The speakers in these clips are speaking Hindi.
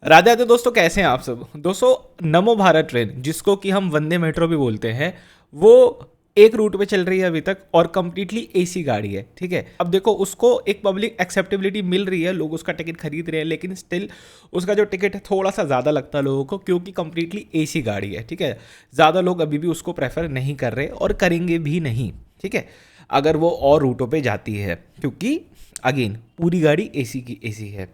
राधे राधे दोस्तों, कैसे हैं आप सब। दोस्तों, नमो भारत ट्रेन जिसको कि हम वंदे मेट्रो भी बोलते हैं, वो एक रूट पे चल रही है अभी तक और कंप्लीटली एसी गाड़ी है। ठीक है, अब देखो उसको एक पब्लिक एक्सेप्टेबिलिटी मिल रही है, लोग उसका टिकट खरीद रहे हैं, लेकिन स्टिल उसका जो टिकट है थोड़ा सा ज़्यादा लगता है लोगों को, क्योंकि कंप्लीटली एसी गाड़ी है। ठीक है, ज़्यादा लोग अभी भी उसको प्रेफर नहीं कर रहे और करेंगे भी नहीं। ठीक है, अगर वो और रूटों पे जाती है, क्योंकि अगेन पूरी गाड़ी एसी की एसी है।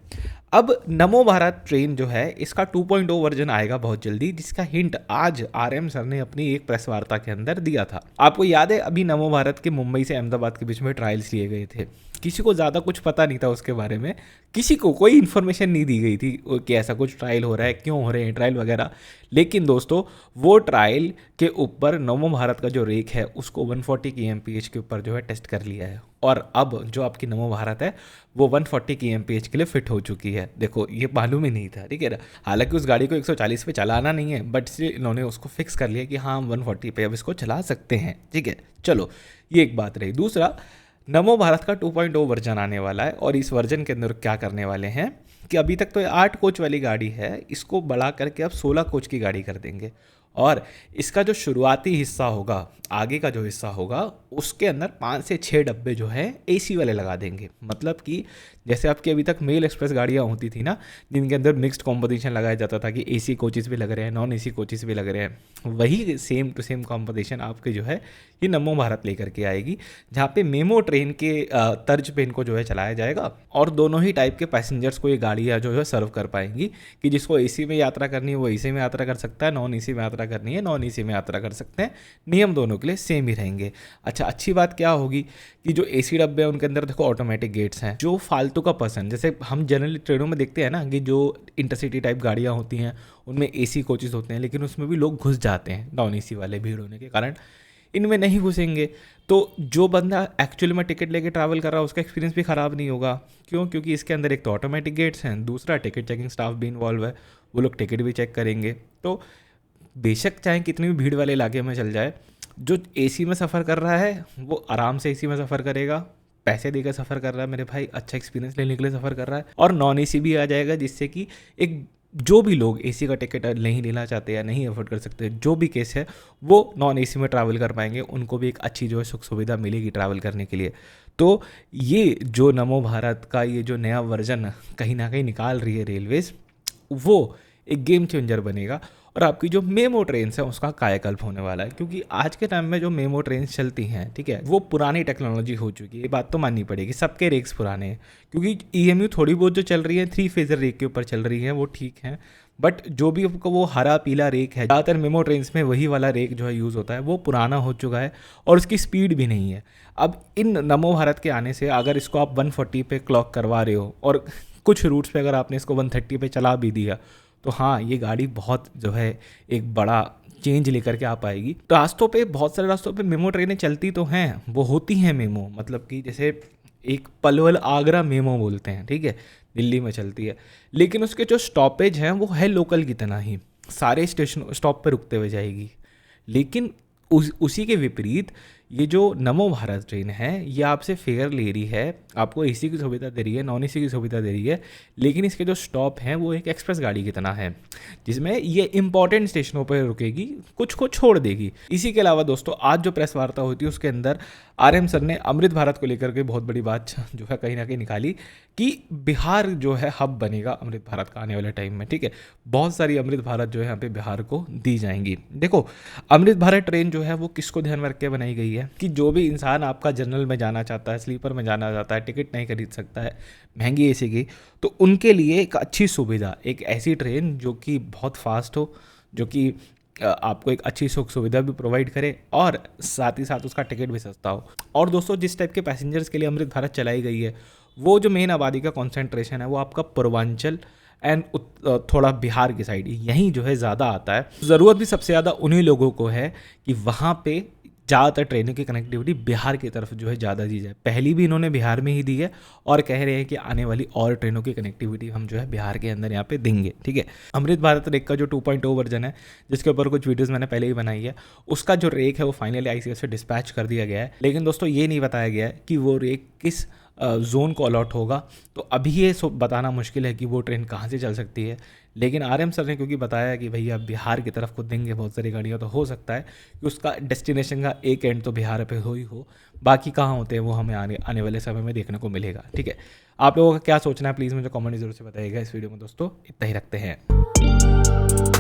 अब नमो भारत ट्रेन जो है इसका 2.0 वर्जन आएगा बहुत जल्दी, जिसका हिंट आज आरएम सर ने अपनी एक प्रेस वार्ता के अंदर दिया था। आपको याद है, अभी नमो भारत के मुंबई से अहमदाबाद के बीच में ट्रायल्स लिए गए थे। किसी को ज़्यादा कुछ पता नहीं था उसके बारे में, किसी को कोई इन्फॉर्मेशन नहीं दी गई थी कि ऐसा कुछ ट्रायल हो रहा है, क्यों हो रहे हैं ट्रायल वगैरह। लेकिन दोस्तों, वो ट्रायल के ऊपर नमो भारत का जो रेक है उसको 140 kmph के ऊपर जो है टेस्ट कर लिया है, और अब जो आपकी नमो भारत है वो 140 kmph के लिए फिट हो चुकी है। देखो, ये मालूम ही नहीं था। ठीक है ना, हालांकि उस गाड़ी को 140 पे चलाना नहीं है, बट स्टिल इन्होंने उसको फिक्स कर लिया कि हाँ, हम 140 पे अब इसको चला सकते हैं। ठीक है, चलो, ये एक बात रही। दूसरा, नमो भारत का 2.0 वर्जन आने वाला है, और इस वर्जन के अंदर क्या करने वाले हैं कि अभी तक तो ये 8 कोच वाली गाड़ी है, इसको बढ़ा करके अब 16 कोच की गाड़ी कर देंगे। और इसका जो शुरुआती हिस्सा होगा, आगे का जो हिस्सा होगा, उसके अंदर 5 से 6 डब्बे जो है एसी वाले लगा देंगे। मतलब कि जैसे आपकी अभी तक मेल एक्सप्रेस गाड़ियाँ होती थी ना, जिनके अंदर मिक्स्ड कॉम्पोजिशन लगाया जाता था कि एसी कोचेस भी लग रहे हैं, नॉन एसी कोचेस भी लग रहे हैं, वही सेम टू सेम कॉम्पोजिशन आपके जो है ये नमो भारत लेकर के आएगी, जहाँ पे मेमो ट्रेन के तर्ज पे इनको जो है चलाया जाएगा, और दोनों ही टाइप के पैसेंजर्स को ये गाड़ियाँ जो है सर्व कर पाएंगी कि जिसको एसी में यात्रा करनी है वो एसी में यात्रा कर सकता है, नॉन एसी में यात्रा करनी है नॉन एसी में यात्रा कर सकते हैं। नियम दोनों के लिए सेम ही रहेंगे। अच्छा, अच्छी बात क्या होगी कि जो एसी डब्बे हैं उनके अंदर देखो ऑटोमेटिक गेट्स हैं। जो फालतू का पर्सन, जैसे हम जनरली ट्रेनों में देखते हैं ना कि जो इंटरसिटी टाइप गाड़ियाँ होती हैं उनमें एसी कोचेस होते हैं, लेकिन उसमें भी लोग घुस जाते हैं नॉन एसी वाले भीड़ होने के कारण, इनमें नहीं घुसेंगे। तो जो बंदा एक्चुअली में टिकट लेके ट्रैवल कर रहा है उसका एक्सपीरियंस भी ख़राब नहीं होगा। क्यों? क्योंकि इसके अंदर एक तो ऑटोमेटिक गेट्स हैं, दूसरा टिकट चेकिंग स्टाफ भी इन्वॉल्व है, वो लोग टिकट भी चेक करेंगे। तो बेशक चाहे कितनी भी भीड़ वाले इलाके में चल जाए, जो एसी में सफ़र कर रहा है वो आराम से एसी में सफ़र करेगा, पैसे देकर सफ़र कर रहा है मेरे भाई, अच्छा एक्सपीरियंस लेने के लिए सफ़र कर रहा है। और नॉन एसी भी आ जाएगा, जिससे कि एक जो भी लोग एसी का टिकट नहीं लेना चाहते या नहीं अफोर्ड कर सकते, जो भी केस है, वो नॉन एसी में ट्रैवल कर पाएंगे, उनको भी एक अच्छी जो है सुख सुविधा मिलेगी ट्रैवल करने के लिए। तो ये जो नमो भारत का ये जो नया वर्जन कहीं ना कहीं निकाल रही है रेलवेज़, वो एक गेम चेंजर बनेगा, और आपकी जो मेमो ट्रेन्स हैं उसका कायाकल्प होने वाला है। क्योंकि आज के टाइम में जो मेमो ट्रेन्स चलती हैं, ठीक है, वो पुरानी टेक्नोलॉजी हो चुकी है, ये बात तो माननी पड़ेगी, सबके रेक्स पुराने हैं। क्योंकि ईएमयू थोड़ी बहुत जो चल रही है 3 फेजर रेक के ऊपर चल रही है, वो ठीक है, बट जो भी आपको वो हरा पीला रेक है, ज़्यादातर मेमो ट्रेन्स में वही वाला रेक जो है यूज़ होता है, वो पुराना हो चुका है और उसकी स्पीड भी नहीं है। अब इन नमो भारत के आने से अगर इसको आप 140 पे क्लॉक करवा रहे हो, और कुछ रूट्स पे अगर आपने इसको 130 पे चला भी दिया, तो हाँ, ये गाड़ी बहुत जो है एक बड़ा चेंज लेकर के आ पाएगी। तो रास्तों पे, बहुत सारे रास्तों पे मेमो ट्रेनें चलती तो हैं, वो होती हैं मेमो, मतलब कि जैसे एक पलवल आगरा मेमो बोलते हैं, ठीक है, दिल्ली में चलती है, लेकिन उसके जो स्टॉपेज हैं वो है लोकल की तरह ही, सारे स्टेशन स्टॉप पे रुकते हुए जाएगी। लेकिन उसी के विपरीत ये जो नमो भारत ट्रेन है, ये आपसे फेयर ले रही है, आपको एसी की सुविधा दे रही है, नॉन एसी की सुविधा दे रही है, लेकिन इसके जो स्टॉप हैं वो एक एक्सप्रेस गाड़ी की तरह है, जिसमें ये इंपॉर्टेंट स्टेशनों पर रुकेगी, कुछ को छोड़ देगी। इसी के अलावा दोस्तों, आज जो प्रेस वार्ता होती है उसके अंदर आरएम सर ने अमृत भारत को लेकर के बहुत बड़ी बात जो है कहीं ना कहीं निकाली कि बिहार जो है हब बनेगा अमृत भारत का आने वाले टाइम में। ठीक है, बहुत सारी अमृत भारत जो है यहाँ पे बिहार को दी जाएंगी। देखो, अमृत भारत ट्रेन जो है वो किसको ध्यान में रख के बनाई गई है कि जो भी इंसान आपका जनरल में जाना चाहता है, स्लीपर में जाना चाहता है, टिकट नहीं खरीद सकता है महंगी एसी की, तो उनके लिए एक अच्छी सुविधा, एक ऐसी ट्रेन जो कि बहुत फास्ट हो, जो कि आपको एक अच्छी सुख सुविधा भी प्रोवाइड करे, और साथ ही साथ उसका टिकट भी सस्ता हो। और दोस्तों, जिस टाइप के पैसेंजर्स के लिए अमृत भारत चलाई गई है, वो जो मेन आबादी का कॉन्सेंट्रेशन है वो आपका पूर्वांचल एंड थोड़ा बिहार की साइड, यहीं जो है ज़्यादा आता है। ज़रूरत भी सबसे ज़्यादा उन्हीं लोगों को है कि वहाँ पे ज़्यादातर ट्रेनों की कनेक्टिविटी बिहार की तरफ जो है ज़्यादा दी जाए। पहली भी इन्होंने बिहार में ही दी है, और कह रहे हैं कि आने वाली और ट्रेनों की कनेक्टिविटी हम जो है बिहार के अंदर यहाँ पे देंगे। ठीक है, अमृत भारत रेक का जो 2.0 वर्जन है, जिसके ऊपर कुछ वीडियोस मैंने पहले ही बनाई है, उसका जो रेक है वो फाइनली आईसीएफ से डिस्पैच कर दिया गया है। लेकिन दोस्तों, ये नहीं बताया गया है कि वो रेक किस जोन कॉल आउट होगा। तो अभी ये बताना मुश्किल है कि वो ट्रेन कहाँ से चल सकती है, लेकिन आरएम सर ने क्योंकि बताया कि भैया बिहार की तरफ को देंगे बहुत सारी गाड़ियाँ, तो हो सकता है कि उसका डेस्टिनेशन का एक एंड तो बिहार पे हो ही हो, बाकी कहाँ होते हैं वो हमें आने वाले समय में देखने को मिलेगा। ठीक है, आप लोगों का क्या सोचना है प्लीज़ मुझे कमेंट जरूर से बताइएगा। इस वीडियो में दोस्तों इतना ही रखते हैं।